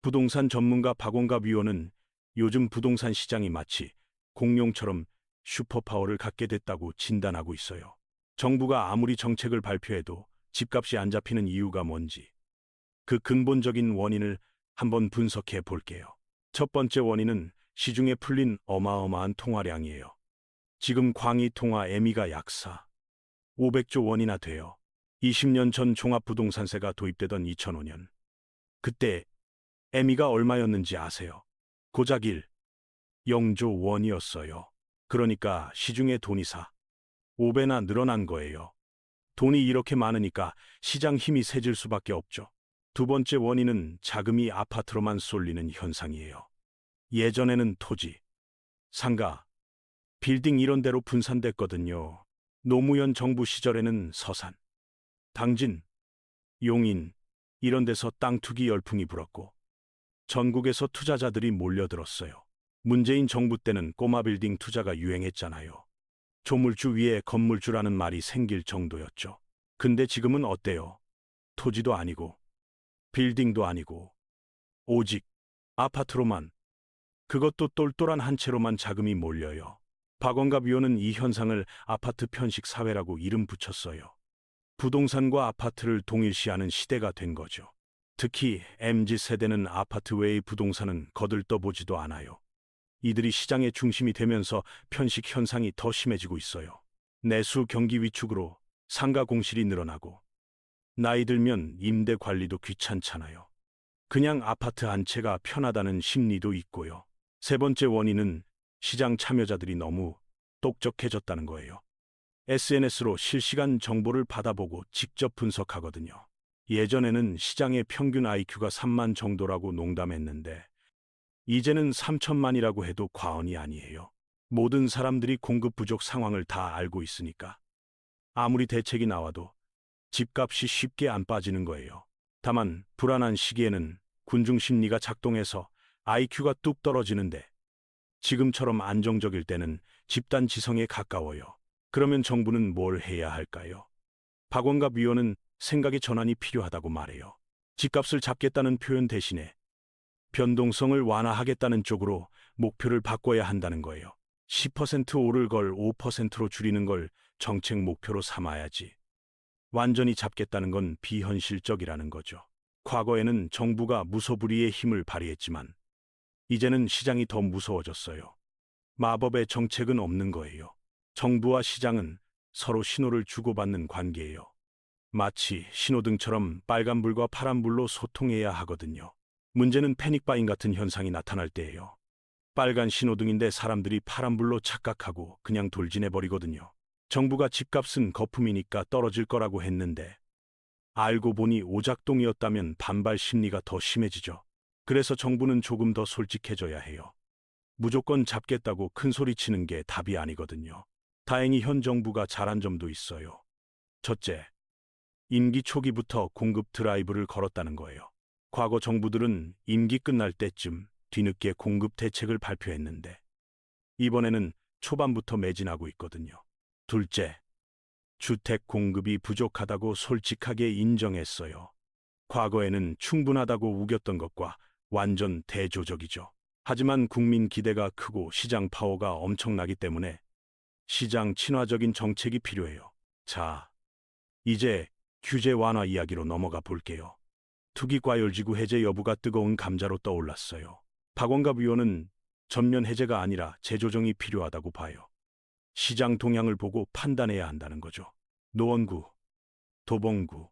부동산 전문가 박원갑 위원은 요즘 부동산 시장이 마치 공룡처럼 슈퍼파워를 갖게 됐다고 진단하고 있어요. 정부가 아무리 정책을 발표해도 집값이 안 잡히는 이유가 뭔지, 그 근본적인 원인을 한번 분석해 볼게요. 첫 번째 원인은 시중에 풀린 어마어마한 통화량이에요. 지금 광의 통화 매매가 약 500조 원이나 돼요. 20년 전 종합부동산세가 도입되던 2005년. 그때 매매가 얼마였는지 아세요? 고작 0조 원이었어요. 그러니까 시중에 돈이 5배나 늘어난 거예요. 돈이 이렇게 많으니까 시장 힘이 세질 수밖에 없죠. 두 번째 원인은 자금이 아파트로만 쏠리는 현상이에요. 예전에는 토지, 상가, 빌딩 이런 데로 분산됐거든요. 노무현 정부 시절에는 서산, 당진, 용인 이런 데서 땅 투기 열풍이 불었고 전국에서 투자자들이 몰려들었어요. 문재인 정부 때는 꼬마 빌딩 투자가 유행했잖아요. 조물주 위에 건물주라는 말이 생길 정도였죠. 근데 지금은 어때요? 토지도 아니고 빌딩도 아니고 오직 아파트로만, 그것도 똘똘한 한 채로만 자금이 몰려요. 박원갑 위원은 이 현상을 아파트 편식 사회라고 이름 붙였어요. 부동산과 아파트를 동일시하는 시대가 된 거죠. 특히 MZ세대는 아파트 외의 부동산은 거들떠보지도 않아요. 이들이 시장의 중심이 되면서 편식 현상이 더 심해지고 있어요. 내수 경기 위축으로 상가 공실이 늘어나고 나이 들면 임대 관리도 귀찮잖아요. 그냥 아파트 한 채가 편하다는 심리도 있고요. 세 번째 원인은 시장 참여자들이 너무 똑똑해졌다는 거예요. SNS로 실시간 정보를 받아보고 직접 분석하거든요. 예전에는 시장의 평균 IQ가 3만 정도라고 농담했는데 이제는 3천만이라고 해도 과언이 아니에요. 모든 사람들이 공급 부족 상황을 다 알고 있으니까 아무리 대책이 나와도 집값이 쉽게 안 빠지는 거예요. 다만 불안한 시기에는 군중 심리가 작동해서 IQ가 뚝 떨어지는데 지금처럼 안정적일 때는 집단 지성에 가까워요. 그러면 정부는 뭘 해야 할까요? 박원갑 위원은 생각의 전환이 필요하다고 말해요. 집값을 잡겠다는 표현 대신에 변동성을 완화하겠다는 쪽으로 목표를 바꿔야 한다는 거예요. 10% 오를 걸 5%로 줄이는 걸 정책 목표로 삼아야지. 완전히 잡겠다는 건 비현실적이라는 거죠. 과거에는 정부가 무소불위의 힘을 발휘했지만 이제는 시장이 더 무서워졌어요. 마법의 정책은 없는 거예요. 정부와 시장은 서로 신호를 주고받는 관계예요. 마치 신호등처럼 빨간불과 파란불로 소통해야 하거든요. 문제는 패닉바잉 같은 현상이 나타날 때예요. 빨간 신호등인데 사람들이 파란불로 착각하고 그냥 돌진해버리거든요. 정부가 집값은 거품이니까 떨어질 거라고 했는데 알고 보니 오작동이었다면 반발 심리가 더 심해지죠. 그래서 정부는 조금 더 솔직해져야 해요. 무조건 잡겠다고 큰 소리 치는 게 답이 아니거든요. 다행히 현 정부가 잘한 점도 있어요. 첫째, 임기 초기부터 공급 드라이브를 걸었다는 거예요. 과거 정부들은 임기 끝날 때쯤 뒤늦게 공급 대책을 발표했는데 이번에는 초반부터 매진하고 있거든요. 둘째, 주택 공급이 부족하다고 솔직하게 인정했어요. 과거에는 충분하다고 우겼던 것과 완전 대조적이죠. 하지만 국민 기대가 크고 시장 파워가 엄청나기 때문에 시장 친화적인 정책이 필요해요. 자, 이제 규제 완화 이야기로 넘어가 볼게요. 투기과열지구 해제 여부가 뜨거운 감자로 떠올랐어요. 박원갑 위원은 전면 해제가 아니라 재조정이 필요하다고 봐요. 시장 동향을 보고 판단해야 한다는 거죠. 노원구, 도봉구,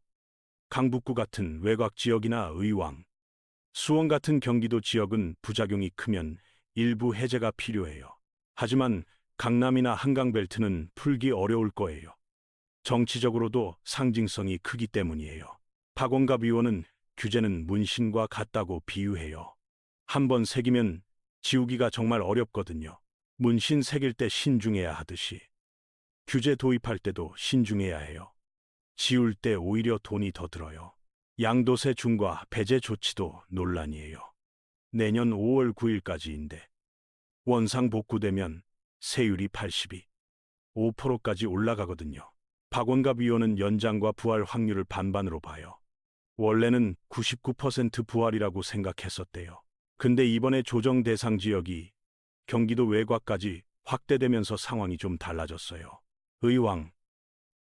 강북구 같은 외곽 지역이나 의왕, 수원 같은 경기도 지역은 부작용이 크면 일부 해제가 필요해요. 하지만 강남이나 한강벨트는 풀기 어려울 거예요. 정치적으로도 상징성이 크기 때문이에요. 박원갑 위원은 규제는 문신과 같다고 비유해요. 한번 새기면 지우기가 정말 어렵거든요. 문신 새길 때 신중해야 하듯이 규제 도입할 때도 신중해야 해요. 지울 때 오히려 돈이 더 들어요. 양도세 중과 배제 조치도 논란이에요. 내년 5월 9일까지인데 원상 복구되면 세율이 5%까지 올라가거든요. 박원갑 위원은 연장과 부활 확률을 반반으로 봐요. 원래는 99% 부활이라고 생각했었대요. 근데 이번에 조정 대상 지역이 경기도 외곽까지 확대되면서 상황이 좀 달라졌어요. 의왕,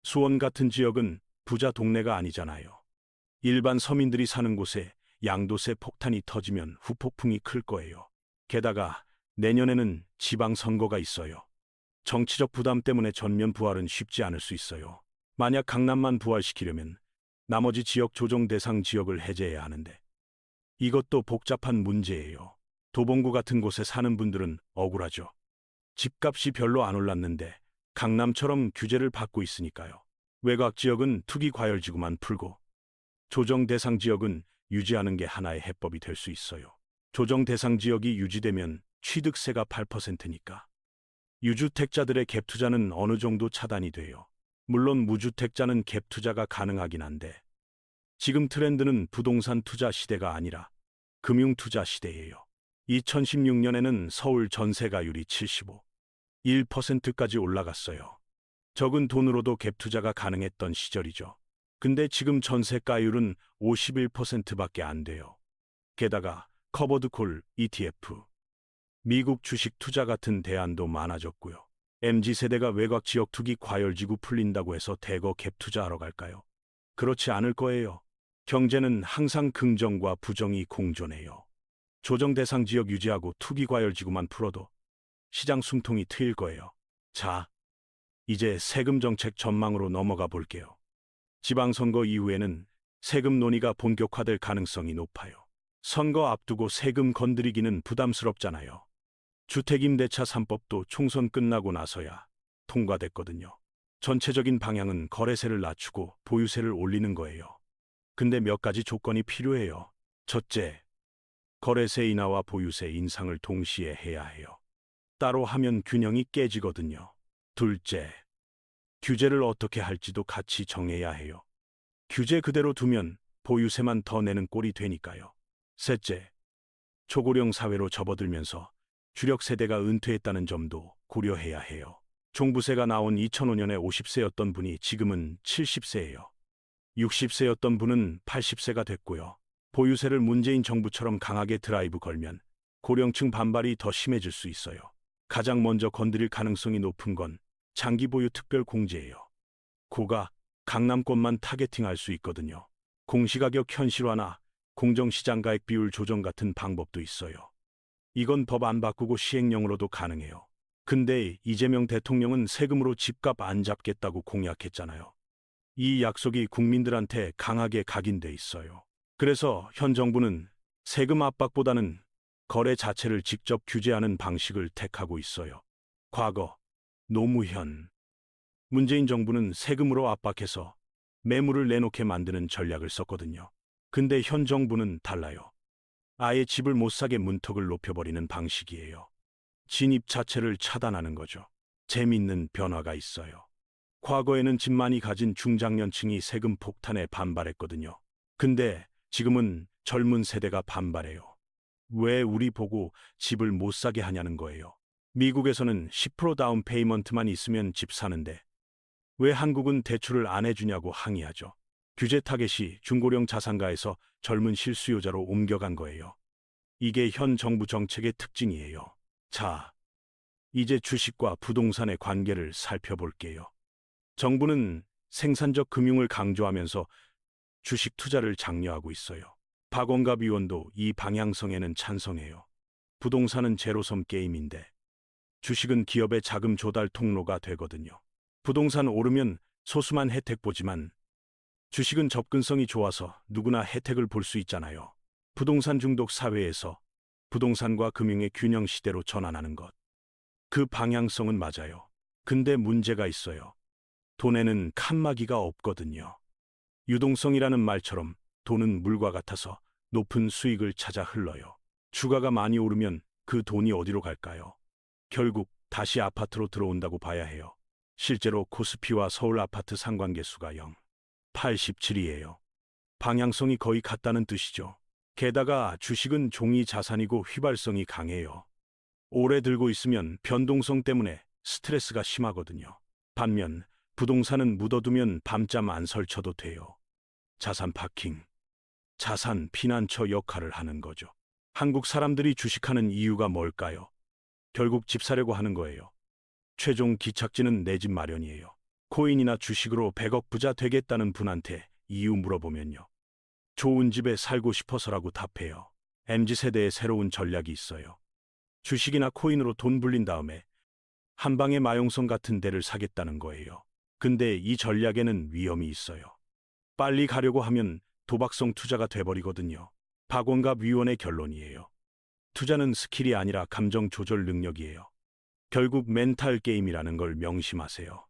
수원 같은 지역은 부자 동네가 아니잖아요. 일반 서민들이 사는 곳에 양도세 폭탄이 터지면 후폭풍이 클 거예요. 게다가 내년에는 지방선거가 있어요. 정치적 부담 때문에 전면 부활은 쉽지 않을 수 있어요. 만약 강남만 부활시키려면 나머지 지역 조정 대상 지역을 해제해야 하는데 이것도 복잡한 문제예요. 도봉구 같은 곳에 사는 분들은 억울하죠. 집값이 별로 안 올랐는데 강남처럼 규제를 받고 있으니까요. 외곽 지역은 투기 과열지구만 풀고 조정 대상 지역은 유지하는 게 하나의 해법이 될 수 있어요. 조정 대상 지역이 유지되면 취득세가 8%니까 유주택자들의 갭 투자는 어느 정도 차단이 돼요. 물론 무주택자는 갭 투자가 가능하긴 한데 지금 트렌드는 부동산 투자 시대가 아니라 금융 투자 시대예요. 2016년에는 서울 전세가율이 75.1%까지 올라갔어요. 적은 돈으로도 갭 투자가 가능했던 시절이죠. 근데 지금 전세가율은 51%밖에 안 돼요. 게다가 커버드콜 ETF, 미국 주식 투자 같은 대안도 많아졌고요. MZ세대가 외곽 지역 투기 과열지구 풀린다고 해서 대거 갭 투자하러 갈까요? 그렇지 않을 거예요. 경제는 항상 긍정과 부정이 공존해요. 조정 대상 지역 유지하고 투기 과열지구만 풀어도 시장 숨통이 트일 거예요. 자, 이제 세금 정책 전망으로 넘어가 볼게요. 지방선거 이후에는 세금 논의가 본격화될 가능성이 높아요. 선거 앞두고 세금 건드리기는 부담스럽잖아요. 주택임대차 3법도 총선 끝나고 나서야 통과됐거든요. 전체적인 방향은 거래세를 낮추고 보유세를 올리는 거예요. 근데 몇 가지 조건이 필요해요. 첫째, 거래세 인하와 보유세 인상을 동시에 해야 해요. 따로 하면 균형이 깨지거든요. 둘째, 규제를 어떻게 할지도 같이 정해야 해요. 규제 그대로 두면 보유세만 더 내는 꼴이 되니까요. 셋째, 초고령 사회로 접어들면서 주력 세대가 은퇴했다는 점도 고려해야 해요. 종부세가 나온 2005년에 50세였던 분이 지금은 70세예요. 60세였던 분은 80세가 됐고요. 보유세를 문재인 정부처럼 강하게 드라이브 걸면 고령층 반발이 더 심해질 수 있어요. 가장 먼저 건드릴 가능성이 높은 건 장기 보유 특별 공제예요. 고가, 강남권만 타겟팅할 수 있거든요. 공시가격 현실화나 공정시장 가액 비율 조정 같은 방법도 있어요. 이건 법 안 바꾸고 시행령으로도 가능해요. 근데 이재명 대통령은 세금으로 집값 안 잡겠다고 공약했잖아요. 이 약속이 국민들한테 강하게 각인돼 있어요. 그래서 현 정부는 세금 압박보다는 거래 자체를 직접 규제하는 방식을 택하고 있어요. 과거 노무현, 문재인 정부는 세금으로 압박해서 매물을 내놓게 만드는 전략을 썼거든요. 근데 현 정부는 달라요. 아예 집을 못 사게 문턱을 높여버리는 방식이에요. 진입 자체를 차단하는 거죠. 재밌는 변화가 있어요. 과거에는 집 많이 가진 중장년층이 세금 폭탄에 반발했거든요. 근데 지금은 젊은 세대가 반발해요. 왜 우리 보고 집을 못 사게 하냐는 거예요. 미국에서는 10% 다운 페이먼트만 있으면 집 사는데 왜 한국은 대출을 안 해주냐고 항의하죠. 규제 타겟이 중고령 자산가에서 젊은 실수요자로 옮겨간 거예요. 이게 현 정부 정책의 특징이에요. 자, 이제 주식과 부동산의 관계를 살펴볼게요. 정부는 생산적 금융을 강조하면서 주식 투자를 장려하고 있어요. 박원갑 의원도 이 방향성에는 찬성해요. 부동산은 제로섬 게임인데 주식은 기업의 자금 조달 통로가 되거든요. 부동산 오르면 소수만 혜택 보지만 주식은 접근성이 좋아서 누구나 혜택을 볼 수 있잖아요. 부동산 중독 사회에서 부동산과 금융의 균형 시대로 전환하는 것. 그 방향성은 맞아요. 근데 문제가 있어요. 돈에는 칸막이가 없거든요. 유동성이라는 말처럼 돈은 물과 같아서 높은 수익을 찾아 흘러요. 주가가 많이 오르면 그 돈이 어디로 갈까요? 결국 다시 아파트로 들어온다고 봐야 해요. 실제로 코스피와 서울 아파트 상관계수가 0.87이에요. 방향성이 거의 같다는 뜻이죠. 게다가 주식은 종이 자산이고 휘발성이 강해요. 오래 들고 있으면 변동성 때문에 스트레스가 심하거든요. 반면 부동산은 묻어두면 밤잠 안 설쳐도 돼요. 자산 파킹. 자산 피난처 역할을 하는 거죠. 한국 사람들이 주식하는 이유가 뭘까요? 결국 집 사려고 하는 거예요. 최종 기착지는 내 집 마련이에요. 코인이나 주식으로 100억 부자 되겠다는 분한테 이유 물어보면요. 좋은 집에 살고 싶어서라고 답해요. MZ세대의 새로운 전략이 있어요. 주식이나 코인으로 돈 불린 다음에 한 방에 마용성 같은 데를 사겠다는 거예요. 근데 이 전략에는 위험이 있어요. 빨리 가려고 하면 도박성 투자가 돼버리거든요. 박원갑 위원의 결론이에요. 투자는 스킬이 아니라 감정 조절 능력이에요. 결국 멘탈 게임이라는 걸 명심하세요.